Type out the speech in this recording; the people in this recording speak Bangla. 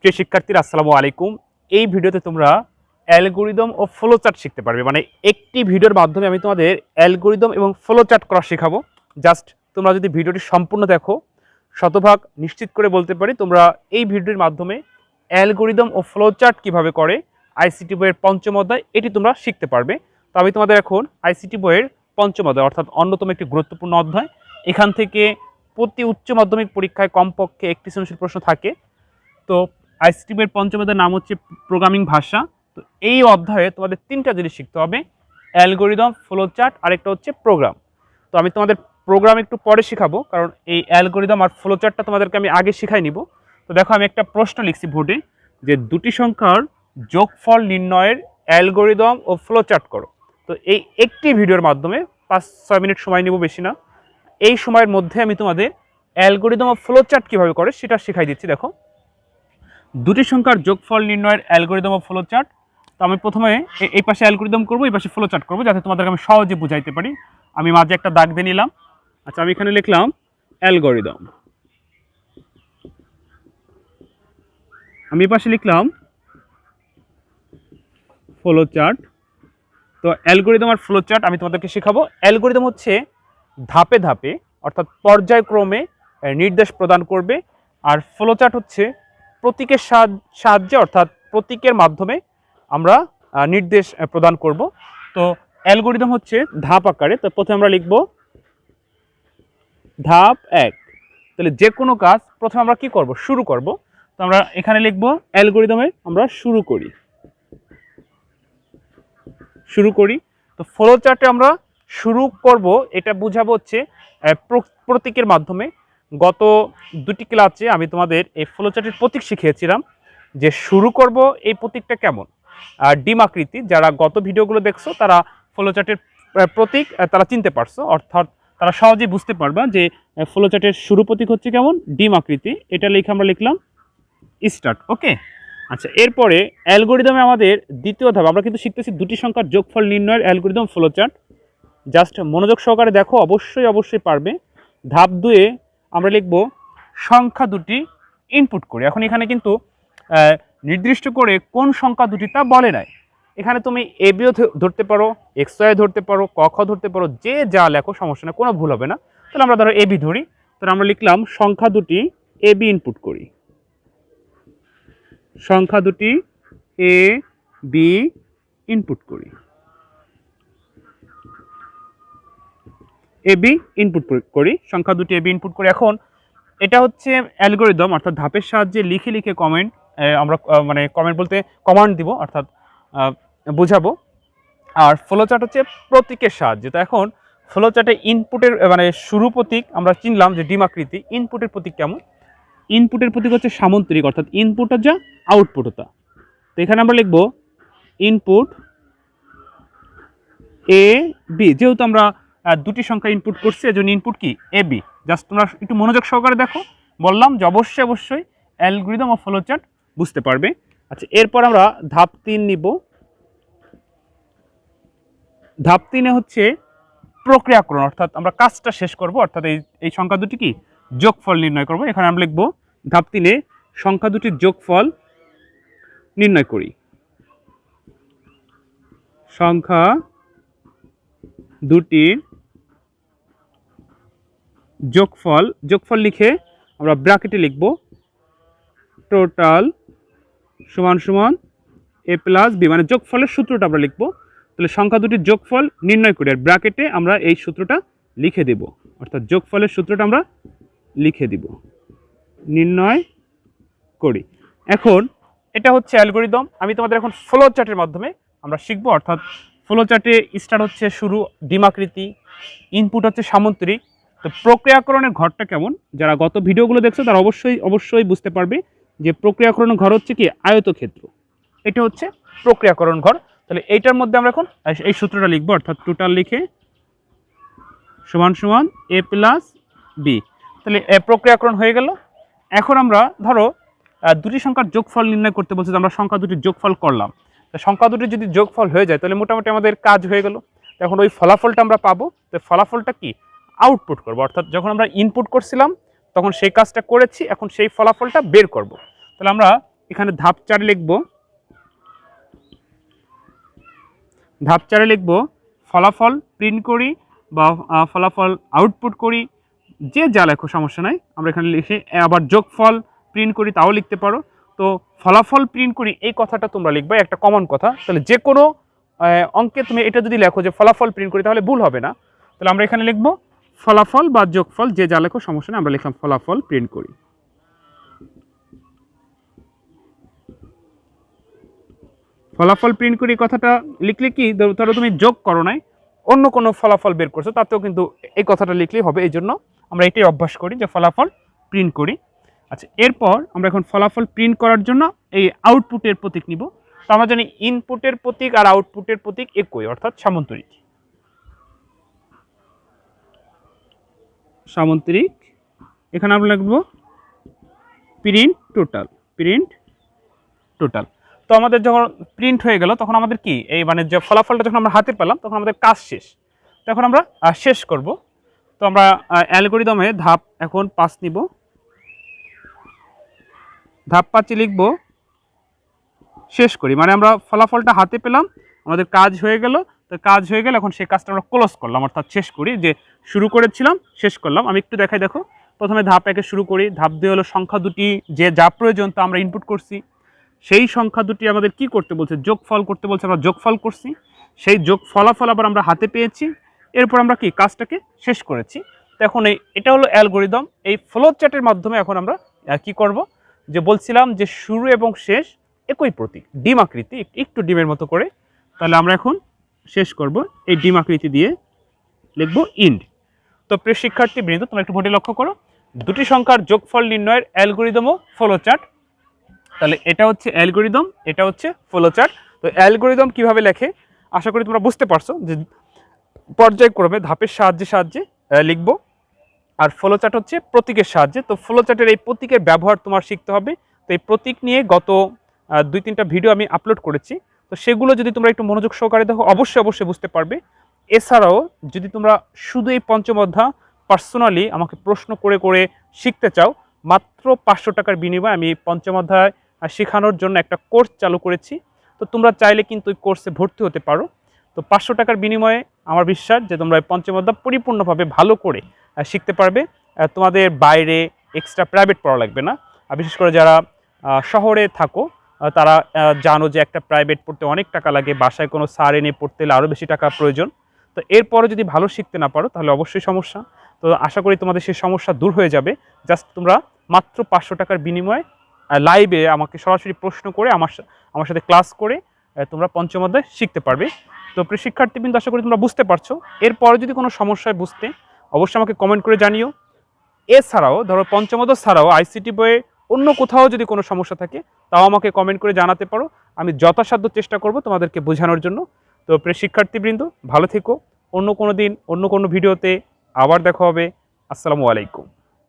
প্রিয় শিক্ষার্থীরা আসসালামু আলাইকুম। এই ভিডিওতে তোমরা অ্যালগরিদম ও ফ্লোচার্ট শিখতে পারবে। মানে একটি ভিডিওর মাধ্যমে আমি তোমাদের অ্যালগরিদম এবং ফ্লোচার্ট করা শেখাবো। জাস্ট তোমরা যদি ভিডিওটি সম্পূর্ণ দেখো, শতভাগ নিশ্চিত করে বলতে পারি তোমরা এই ভিডিওর মাধ্যমে অ্যালগরিদম ও ফ্লোচার্ট কিভাবে করে আইসিটি বইয়ের পঞ্চম অধ্যায় এটি তোমরা শিখতে পারবে। তো আমি তোমাদের এখন আইসিটি বইয়ের পঞ্চম অধ্যায় অর্থাৎ অন্যতম একটি গুরুত্বপূর্ণ অধ্যায়। এখান থেকে প্রতি উচ্চ মাধ্যমিক পরীক্ষায় কমপক্ষে একটি সৃজনশীল প্রশ্ন থাকে। তো আইসিটি বইয়ের পঞ্চম অধ্যায়ের নাম হচ্ছে প্রোগ্রামিং ভাষা। তো এই অধ্যায়ে তোমাদের তিনটা জিনিস শিখতে হবে, অ্যালগরিদম, ফ্লোচার্ট আর একটা হচ্ছে প্রোগ্রাম। তো আমি তোমাদের প্রোগ্রাম একটু পরে শেখাবো, কারণ এই অ্যালগরিদম আর ফ্লোচার্টটা তোমাদেরকে আমি আগে শিখাই নিব। তো দেখো আমি একটা প্রশ্ন লিখছি বোর্ডে যে দুটি সংখ্যার যোগফল নির্ণয়ের অ্যালগরিদম ও ফ্লোচার্ট করো। তো এই একটি ভিডিওর মাধ্যমে 5-6 মিনিট সময় নিব, বেশি না। এই সময়ের মধ্যে আমি তোমাদের অ্যালগরিদম ও ফ্লোচার্ট কীভাবে করে সেটা শেখাই দিচ্ছি। দেখো, দুটি সংখ্যার যোগফল নির্ণয়ের অ্যালগরিদম ও ফ্লোচার্ট। তো আমি প্রথমে এই পাশে অ্যালগরিদম করব, এই পাশে ফ্লোচার্ট করব, যাতে তোমাদেরকে আমি সহজে বুঝাইতে পারি। আমি মাঝে একটা দাগ দিয়ে নিলাম। আচ্ছা, আমি এখানে লিখলাম অ্যালগরিদম, আমি এই পাশে লিখলাম ফ্লোচার্ট। তো অ্যালগরিদম আর ফ্লোচার্ট আমি তোমাদেরকে শেখাবো। অ্যালগরিদম হচ্ছে ধাপে ধাপে অর্থাৎ পর্যায়ক্রমে নির্দেশ প্রদান করবে, আর ফ্লোচার্ট হচ্ছে প্রতীকের সাহায্যে অর্থাৎ প্রতীকের মাধ্যমে আমরা নির্দেশ প্রদান করব। তো অ্যালগরিদম হচ্ছে ধাপ আকারে। তো প্রথমে আমরা লিখব ধাপ 1। তাহলে যে কোনো কাজ প্রথমে আমরা কি করব? শুরু করব। তো আমরা এখানে লিখব অ্যালগরিদমে আমরা শুরু করি। তো ফ্লোচার্টে আমরা শুরু করব, এটা বুঝাবো হচ্ছে প্রতীকের মাধ্যমে। গত দুটি ক্লাসে আমি তোমাদের এই ফ্লোচার্টের প্রতীক শিখিয়েছিলাম যে শুরু করব এই প্রতীকটা কেমন, ডিম আকৃতি। যারা গত ভিডিওগুলো দেখছো তারা ফ্লোচার্টের প্রতীক তারা চিনতে পারছো, অর্থাৎ তারা সহজেই বুঝতে পারবা যে ফ্লোচার্টের শুরু প্রতীক হচ্ছে কেমন, ডিম আকৃতি। এটা লিখে আমরা লিখলাম স্টার্ট। ওকে, আচ্ছা, এরপরে অ্যালগরিদমে আমাদের দ্বিতীয় ধাপ, আমরা কিন্তু শিখতেছি দুটি সংখ্যার যোগফল নির্ণয়ের অ্যালগরিদম ফ্লোচার্ট। জাস্ট মনোযোগ সহকারে দেখো, অবশ্যই পারবে। ধাপ 2-এ আমরা লিখব সংখ্যা দুটি ইনপুট করি। এখন এখানে কিন্তু নির্দিষ্ট করে কোন সংখ্যা দুটি তা বলে নাই। এখানে তুমি এবিও ধরতে পারো, এক্সওয়াই ধরতে পারো, ক খ ধরতে পারো, যে যা লেখো সমস্যা না, কোনো ভুল হবে না। তাহলে আমরা ধরো এবি ধরি। তাহলে আমরা লিখলাম সংখ্যা দুটি এবি ইনপুট করি, সংখ্যা দুটি এ বি ইনপুট করি, এবি ইনপুট করি, সংখ্যা দুটি এবি ইনপুট করি। এখন এটা হচ্ছে অ্যালগরিদম, অর্থাৎ ধাপের সাহায্যে লিখে কমেন্ট আমরা মানে কমেন্ট বলতে কমান্ড দিব, অর্থাৎ বোঝাবো। আর ফ্লোচার্ট হচ্ছে প্রতীকের সাহায্যে। তো এখন ফ্লোচার্টে ইনপুটের মানে শুরু প্রতীক আমরা চিনলাম যে ডিম আকৃতি। ইনপুটের প্রতীক কেমন? ইনপুটের প্রতীক হচ্ছে সামন্তরিক, অর্থাৎ ইনপুট যা আউটপুট হতা। তো এখানে আমরা লিখব ইনপুট এ বি। যেহেতু আমরা দুটি সংখ্যা ইনপুট করছি, এজন্য ইনপুট কি? A B. জাস্ট তোমরা একটু মনোযোগ সহকারে দেখো, বললাম যে অবশ্যই অ্যালগরিদম ও ফ্লোচার্ট বুঝতে পারবে। আচ্ছা, এরপর আমরা ধাপ 3 নিব। ধাপ 3-এ হচ্ছে প্রক্রিয়াকরণ, অর্থাৎ আমরা কাজটা শেষ করব, অর্থাৎ এই সংখ্যা দুটি কি যোগফল নির্ণয় করব। এখানে আমরা লিখব ধাপ 3-এ সংখ্যা দুটির যোগফল নির্ণয় করি, সংখ্যা দুটির যোগফল লিখে আমরা ব্র্যাকেটে লিখব টোটাল সমান এ প্লাস বি, মানে যোগফলের সূত্রটা আমরা লিখব। তাহলে সংখ্যা দুটির যোগফল নির্ণয় করি, আর ব্র্যাকেটে আমরা এই সূত্রটা লিখে দেব, অর্থাৎ যোগফলের সূত্রটা আমরা লিখে দিব, নির্ণয় করি। এখন এটা হচ্ছে অ্যালগরিদম। আমি তোমাদের এখন ফ্লোচার্টের মাধ্যমে আমরা শিখব, অর্থাৎ ফ্লোচার্টে স্টার্ট হচ্ছে শুরু, ডিম আকৃতি, ইনপুট হচ্ছে সামন্তরিক। তো প্রক্রিয়াকরণের ঘরটা কেমন? যারা গত ভিডিওগুলো দেখছো তারা অবশ্যই বুঝতে পারবে যে প্রক্রিয়াকরণের ঘর হচ্ছে কি আয়তক্ষেত্র। এটা হচ্ছে প্রক্রিয়াকরণ ঘর। তাহলে এইটার মধ্যে আমরা এখন এই সূত্রটা লিখবো, অর্থাৎ টোটাল লিখে সমান এ প্লাস বি। তাহলে প্রক্রিয়াকরণ হয়ে গেল। এখন আমরা ধরো দুটি সংখ্যার যোগফল নির্ণয় করতে বলছি, আমরা সংখ্যা দুটির যোগফল করলাম। তো সংখ্যা দুটির যদি যোগফল হয়ে যায় তাহলে মোটামুটি আমাদের কাজ হয়ে গেল। এখন ওই ফলাফলটা আমরা পাবো। তো ফলাফলটা কি? আউটপুট করব, অর্থাৎ যখন আমরা ইনপুট করছিলাম তখন সেই কাজটা করেছি, এখন সেই ফলাফলটা বের করব। তাহলে আমরা এখানে ধাপ 4 লিখব, ফলাফল প্রিন্ট করি বা ফলাফল আউটপুট করি, যে যা লেখো সমস্যা নাই, আমরা এখানে লিখে আবার যোগফল প্রিন্ট করি তাও লিখতে পারো। তো ফলাফল প্রিন্ট করি এই কথাটা তোমরা লিখবে, একটা কমন কথা। তাহলে যে কোনো অঙ্কে তুমি এটা যদি লেখো যে ফলাফল প্রিন্ট করি তাহলে ভুল হবে না। তাহলে আমরা এখানে লিখবো ফলাফল বা যোগফল, যে যা লেখো সমস্যা নেই, আমরা লিখলাম ফলাফল প্রিন্ট করি। ফলাফল প্রিন্ট করি কথাটা লিখলে কি, ধরো তুমি যোগ করো নাই, অন্য কোনো ফলাফল বের করছো, তাতেও কিন্তু এই কথাটা লিখলেই হবে। এই জন্য আমরা এটাই অভ্যাস করি যে ফলাফল প্রিন্ট করি। আচ্ছা, এরপর আমরা এখন ফলাফল প্রিন্ট করার জন্য এই আউটপুটের প্রতীক নিব। তো আমরা জানি ইনপুটের প্রতীক আর আউটপুটের প্রতীক একই, অর্থাৎ সামান্তরিক। সামান্তরিক এখানে আমরা লিখব প্রিন্ট টোটাল। তো আমাদের যখন প্রিন্ট হয়ে গেল তখন আমাদের কি, এই মানে যে ফলাফলটা যখন আমরা হাতে পেলাম তখন আমাদের কাজ শেষ। তখন আমরা শেষ করব। তো আমরা অ্যালগরিদমে ধাপ এখন 5 নিব, ধাপ 5 লিখব শেষ করি, মানে আমরা ফলাফলটা হাতে পেলাম, আমাদের কাজ হয়ে গেল। তো কাজ হয়ে গেলে এখন সেই কাজটা আমরা ক্লোজ করলাম, অর্থাৎ শেষ করি, যে শুরু করেছিলাম শেষ করলাম। আমি একটু দেখাই, দেখো প্রথমে ধাপ 1 শুরু করি। ধাপ 2 হলো সংখ্যা দুটি যে যা প্রয়োজন তা আমরা ইনপুট করছি, সেই সংখ্যা দুটি আমাদের কি করতে বলছে, যোগফল করতে বলছে, আমরা যোগফল করছি, সেই যোগ ফলাফল আবার আমরা হাতে পেয়েছি। এরপর আমরা কি কাজটাকে শেষ করেছি। তো এখন এটা হলো অ্যালগরিদম। এই ফ্লো চার্টের মাধ্যমে এখন আমরা কি করব, যে বলছিলাম যে শুরু এবং শেষ একই প্রতীক, ডিম আকৃতি, একটু ডিমের মতো করে। তাহলে আমরা এখন শেষ করব, এই ডিম আকৃতি দিয়ে লিখব ইন্ড। তো প্রিয় শিক্ষার্থীবৃন্দ, তোমরা একটু বোর্ডে লক্ষ্য করো, দুটি সংখ্যার যোগফল নির্ণয়ের অ্যালগরিদম ও ফ্লো চার্ট। তাহলে এটা হচ্ছে অ্যালগরিদম, এটা হচ্ছে ফ্লো চার্ট। তো অ্যালগরিদম কিভাবে লেখে আশা করি তোমরা বুঝতে পারছো, যে পর্যায়ক্রমে ধাপের সাহায্যে লিখব। আর ফ্লো চার্ট হচ্ছে প্রতীকের সাহায্যে। তো ফ্লো চার্টের এই প্রতীকের ব্যবহার তোমার শিখতে হবে। তো এই প্রতীক নিয়ে গত 2-3টা ভিডিও আমি আপলোড করেছি। তো সেগুলো যদি তোমরা একটু মনোযোগ সহকারে দেখো অবশ্যই বুঝতে পারবে। এছাড়াও যদি তোমরা শুধু এই পঞ্চম অধ্যায় পার্সোনালি আমাকে প্রশ্ন করে শিখতে চাও, মাত্র 500 টাকার বিনিময়ে আমি পঞ্চম অধ্যায় শেখানোর জন্য একটা কোর্স চালু করেছি। তো তোমরা চাইলে কিন্তু ওই কোর্সে ভর্তি হতে পারো। তো 500 টাকার বিনিময়ে আমার বিশ্বাস যে তোমরা পঞ্চম অধ্যায় পরিপূর্ণভাবে ভালো করে শিখতে পারবে। তোমাদের বাইরে এক্সট্রা প্রাইভেট পড়া লাগবে না। বিশেষ করে যারা শহরে থাকো তারা জানো যে একটা প্রাইভেট পড়তে অনেক টাকা লাগে, বাসায় কোনো স্যার এনে পড়তে হলে আরও বেশি টাকা প্রয়োজন। তো এরপরে যদি ভালো শিখতে না পারো তাহলে অবশ্যই সমস্যা। তো আশা করি তোমাদের সেই সমস্যা দূর হয়ে যাবে। জাস্ট তোমরা মাত্র 500 টাকার বিনিময়ে লাইভে আমাকে সরাসরি প্রশ্ন করে আমার সাথে ক্লাস করে তোমরা পঞ্চম অধ্যায় শিখতে পারবে। তো প্রিয় শিক্ষার্থীবৃন্দ, আশা করি তোমরা বুঝতে পারছো। এরপরে যদি কোনো সমস্যায় বুঝতে অবশ্যই আমাকে কমেন্ট করে জানিও। এছাড়াও ধরো পঞ্চম অধ্যায় ছাড়াও আইসিটি বইয়ে অন্য কোথাও যদি কোনো সমস্যা থাকে তাও আমাকে কমেন্ট করে জানাতে পারো। আমি যথাসাধ্য চেষ্টা করব তোমাদেরকে বোঝানোর জন্য। তো প্রিয় শিক্ষার্থীবৃন্দ, ভালো থেকো। অন্য কোনো দিন অন্য কোনো ভিডিওতে আবার দেখা হবে। আসসালামু আলাইকুম।